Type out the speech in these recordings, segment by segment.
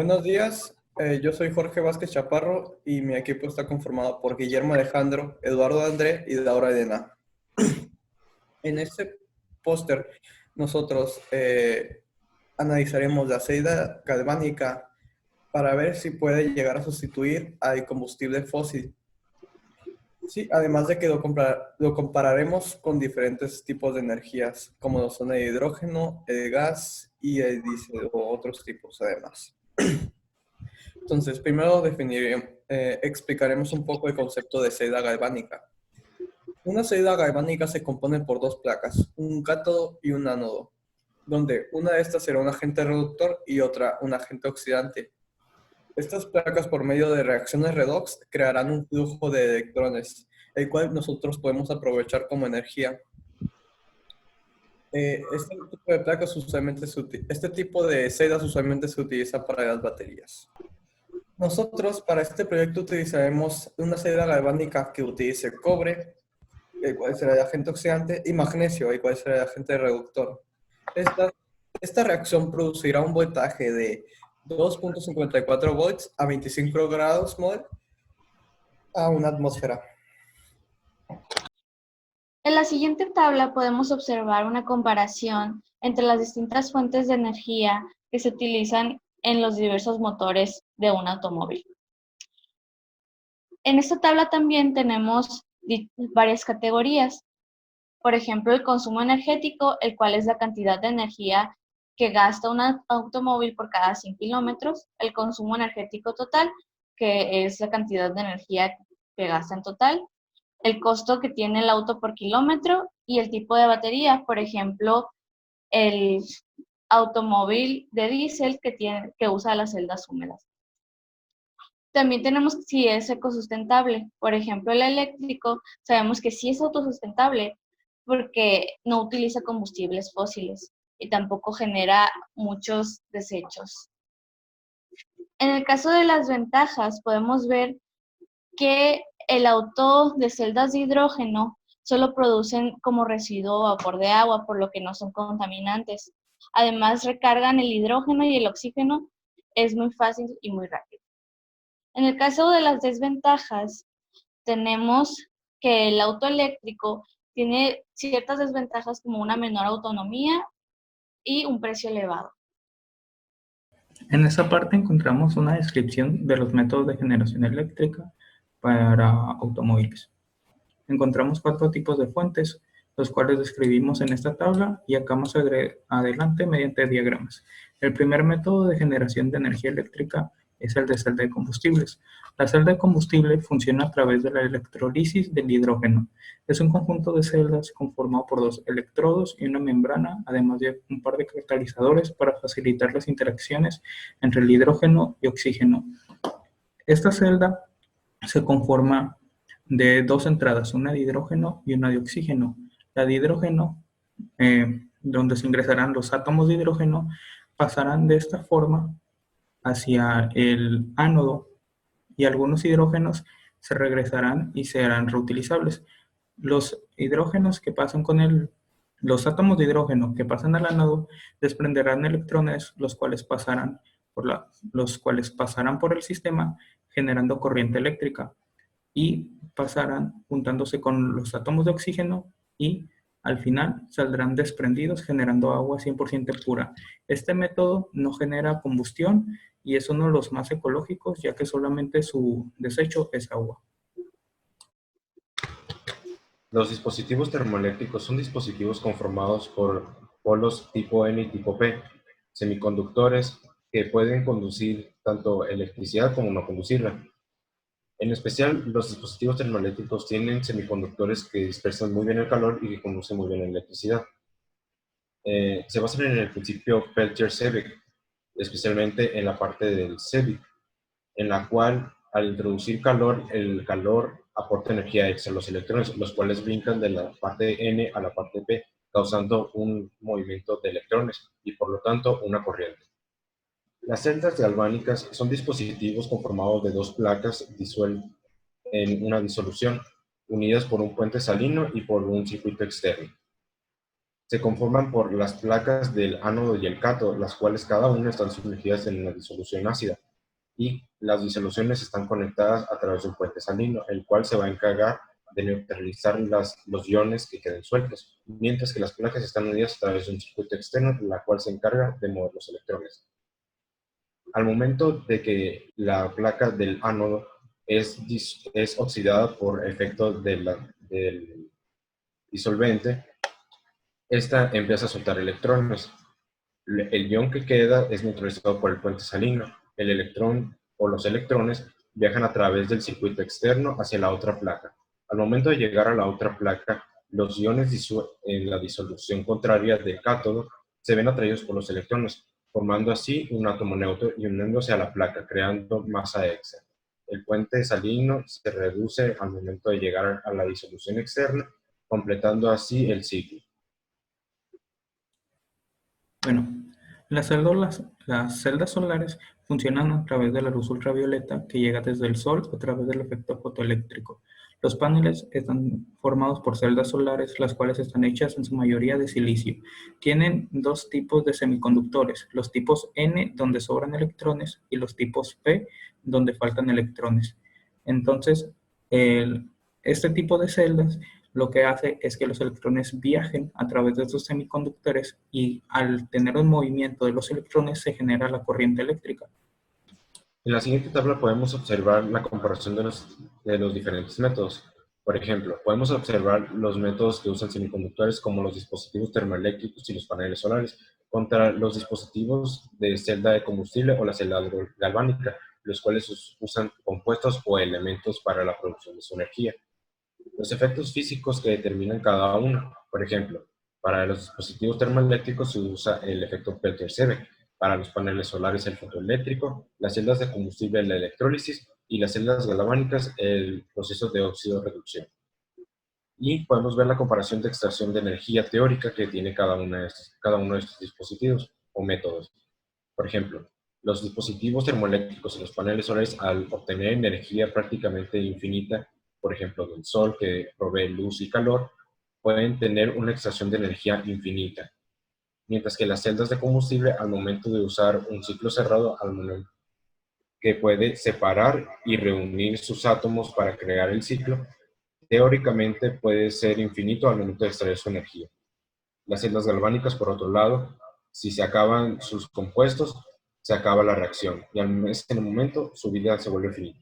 Buenos días, yo soy Jorge Vázquez Chaparro y mi equipo está conformado por Guillermo Alejandro, Eduardo André y Laura Elena. En este póster nosotros analizaremos la celda galvánica para ver si puede llegar a sustituir al combustible fósil. Sí, además de que lo compararemos con diferentes tipos de energías, como lo son el hidrógeno, el gas y el diésel o otros tipos además. Entonces, primero explicaremos un poco el concepto de celda galvánica. Una celda galvánica se compone por dos placas, un cátodo y un ánodo, donde una de estas será un agente reductor y otra un agente oxidante. Estas placas, por medio de reacciones redox, crearán un flujo de electrones, el cual nosotros podemos aprovechar como energía. Este tipo de celdas usualmente se utiliza para las baterías. Nosotros para este proyecto utilizaremos una celda galvánica que utilice cobre, el cual será el agente oxidante, y magnesio, el cual será el agente reductor. Esta reacción producirá un voltaje de 2.54 volts a 25 grados mol a una atmósfera. En la siguiente tabla podemos observar una comparación entre las distintas fuentes de energía que se utilizan en los diversos motores de un automóvil. En esta tabla también tenemos varias categorías. Por ejemplo, el consumo energético, el cual es la cantidad de energía que gasta un automóvil por cada 100 kilómetros. El consumo energético total, que es la cantidad de energía que gasta en total. El costo que tiene el auto por kilómetro y el tipo de batería. Por ejemplo, el automóvil de diésel que usa las celdas húmedas. También tenemos si es ecosustentable. Por ejemplo, el eléctrico, sabemos que sí es autosustentable porque no utiliza combustibles fósiles y tampoco genera muchos desechos. En el caso de las ventajas, podemos ver que el auto de celdas de hidrógeno solo producen como residuo vapor de agua, por lo que no son contaminantes. Además, recargan el hidrógeno y el oxígeno, es muy fácil y muy rápido. En el caso de las desventajas, tenemos que el auto eléctrico tiene ciertas desventajas como una menor autonomía y un precio elevado. En esta parte encontramos una descripción de los métodos de generación eléctrica para automóviles. Encontramos 4 tipos de fuentes, los cuales describimos en esta tabla y acá más adelante mediante diagramas. El primer método de generación de energía eléctrica es el de celda de combustibles. La celda de combustible funciona a través de la electrolisis del hidrógeno. Es un conjunto de celdas conformado por 2 electrodos y una membrana, además de un par de catalizadores para facilitar las interacciones entre el hidrógeno y oxígeno. Esta celda se conforma de 2 entradas, una de hidrógeno y una de oxígeno. La de hidrógeno, donde se ingresarán los átomos de hidrógeno, pasarán de esta forma hacia el ánodo y algunos hidrógenos se regresarán y serán reutilizables. Los hidrógenos que pasan los átomos de hidrógeno que pasan al ánodo desprenderán electrones, los cuales pasarán por el sistema generando corriente eléctrica y pasarán juntándose con los átomos de oxígeno y al final saldrán desprendidos generando agua 100% pura. Este método no genera combustión y es uno de los más ecológicos, ya que solamente su desecho es agua. Los dispositivos termoeléctricos son dispositivos conformados por polos tipo N y tipo P, semiconductores que pueden conducir tanto electricidad como no conducirla. En especial, los dispositivos termoeléctricos tienen semiconductores que dispersan muy bien el calor y que conducen muy bien la electricidad. Se basan en el principio Peltier-Seebeck, especialmente en la parte del Seebeck, en la cual al introducir calor, el calor aporta energía extra a los electrones, los cuales brincan de la parte N a la parte P, causando un movimiento de electrones y por lo tanto una corriente. Las celdas galvánicas son dispositivos conformados de 2 placas disueltas en una disolución, unidas por un puente salino y por un circuito externo. Se conforman por las placas del ánodo y el cátodo, las cuales cada una están sumergidas en una disolución ácida, y las disoluciones están conectadas a través de un puente salino, el cual se va a encargar de neutralizar los iones que queden sueltos, mientras que las placas están unidas a través de un circuito externo, la cual se encarga de mover los electrones. Al momento de que la placa del ánodo es oxidada por efecto del disolvente, esta empieza a soltar electrones. El ion que queda es neutralizado por el puente salino. El electrón o los electrones viajan a través del circuito externo hacia la otra placa. Al momento de llegar a la otra placa, los iones en la disolución contraria del cátodo se ven atraídos por los electrones, formando así un átomo neutro y uniéndose a la placa, creando masa extra. El puente salino se reduce al momento de llegar a la disolución externa, completando así el ciclo. Bueno, las celdas solares funcionan a través de la luz ultravioleta que llega desde el sol a través del efecto fotoeléctrico. Los paneles están formados por celdas solares, las cuales están hechas en su mayoría de silicio. Tienen dos tipos de semiconductores, los tipos N, donde sobran electrones, y los tipos P, donde faltan electrones. Entonces, este tipo de celdas lo que hace es que los electrones viajen a través de estos semiconductores y al tener un movimiento de los electrones se genera la corriente eléctrica. En la siguiente tabla podemos observar la comparación de los diferentes métodos. Por ejemplo, podemos observar los métodos que usan semiconductores como los dispositivos termoeléctricos y los paneles solares contra los dispositivos de celda de combustible o la celda galvánica, los cuales usan compuestos o elementos para la producción de su energía. Los efectos físicos que determinan cada uno. Por ejemplo, para los dispositivos termoeléctricos se usa el efecto Peltier-Seebeck, para los paneles solares el fotoeléctrico, las celdas de combustible la electrólisis y las celdas galvánicas el proceso de óxido-reducción. Y podemos ver la comparación de extracción de energía teórica que tiene cada uno de estos dispositivos o métodos. Por ejemplo, los dispositivos termoeléctricos y los paneles solares, al obtener energía prácticamente infinita, por ejemplo, del sol que provee luz y calor, pueden tener una extracción de energía infinita. Mientras que las celdas de combustible, al momento de usar un ciclo cerrado, al momento que puede separar y reunir sus átomos para crear el ciclo, teóricamente puede ser infinito al momento de extraer su energía. Las celdas galvánicas, por otro lado, si se acaban sus compuestos, se acaba la reacción y en ese momento su vida se vuelve finita.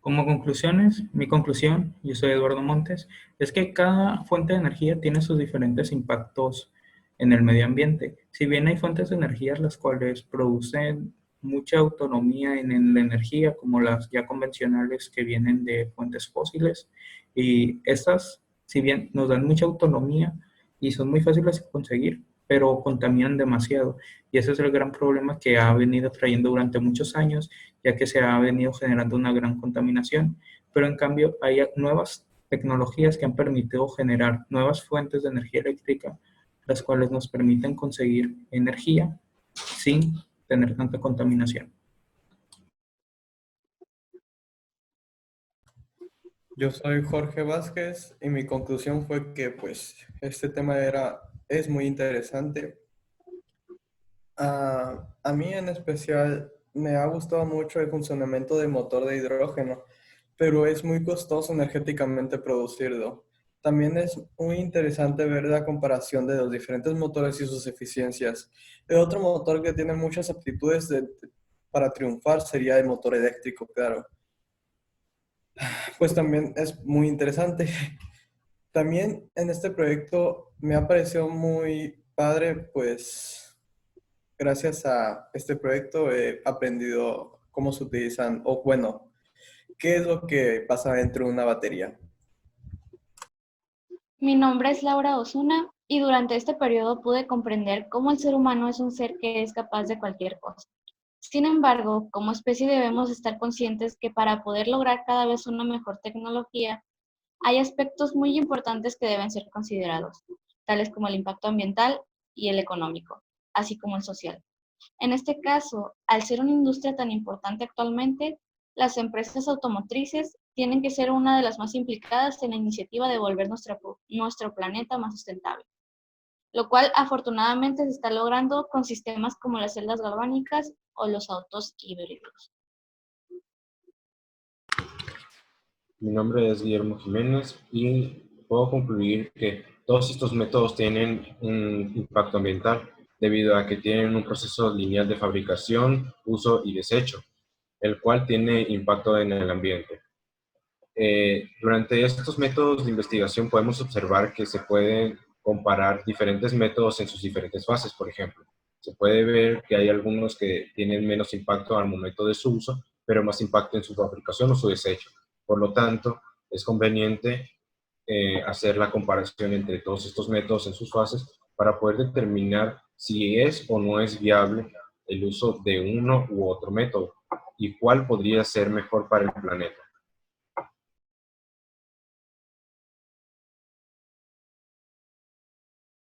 Como conclusiones, mi conclusión, yo soy Eduardo Montes, es que cada fuente de energía tiene sus diferentes impactos en el medio ambiente. Si bien hay fuentes de energía las cuales producen mucha autonomía en la energía, como las ya convencionales que vienen de fuentes fósiles, y estas, si bien nos dan mucha autonomía y son muy fáciles de conseguir, pero contaminan demasiado. Y ese es el gran problema que ha venido trayendo durante muchos años, ya que se ha venido generando una gran contaminación. Pero en cambio hay nuevas tecnologías que han permitido generar nuevas fuentes de energía eléctrica, las cuales nos permiten conseguir energía sin tener tanta contaminación. Yo soy Jorge Vázquez y mi conclusión fue que pues este tema es muy interesante. A mí en especial me ha gustado mucho el funcionamiento del motor de hidrógeno, pero es muy costoso energéticamente producirlo. También es muy interesante ver la comparación de los diferentes motores y sus eficiencias. El otro motor que tiene muchas aptitudes para triunfar sería el motor eléctrico, claro. Pues también es muy interesante. También en este proyecto me ha parecido muy padre, pues gracias a este proyecto he aprendido cómo se utilizan, o bueno, qué es lo que pasa dentro de una batería. Mi nombre es Laura Osuna y durante este periodo pude comprender cómo el ser humano es un ser que es capaz de cualquier cosa. Sin embargo, como especie debemos estar conscientes que para poder lograr cada vez una mejor tecnología, hay aspectos muy importantes que deben ser considerados, tales como el impacto ambiental y el económico, así como el social. En este caso, al ser una industria tan importante actualmente, las empresas automotrices tienen que ser una de las más implicadas en la iniciativa de volver nuestro planeta más sustentable, lo cual afortunadamente se está logrando con sistemas como las celdas galvánicas o los autos híbridos. Mi nombre es Guillermo Jiménez y puedo concluir que todos estos métodos tienen un impacto ambiental debido a que tienen un proceso lineal de fabricación, uso y desecho, el cual tiene impacto en el ambiente. Durante estos métodos de investigación podemos observar que se pueden comparar diferentes métodos en sus diferentes fases, por ejemplo. Se puede ver que hay algunos que tienen menos impacto al momento de su uso, pero más impacto en su fabricación o su desecho. Por lo tanto, es conveniente hacer la comparación entre todos estos métodos en sus fases para poder determinar si es o no es viable el uso de uno u otro método y cuál podría ser mejor para el planeta.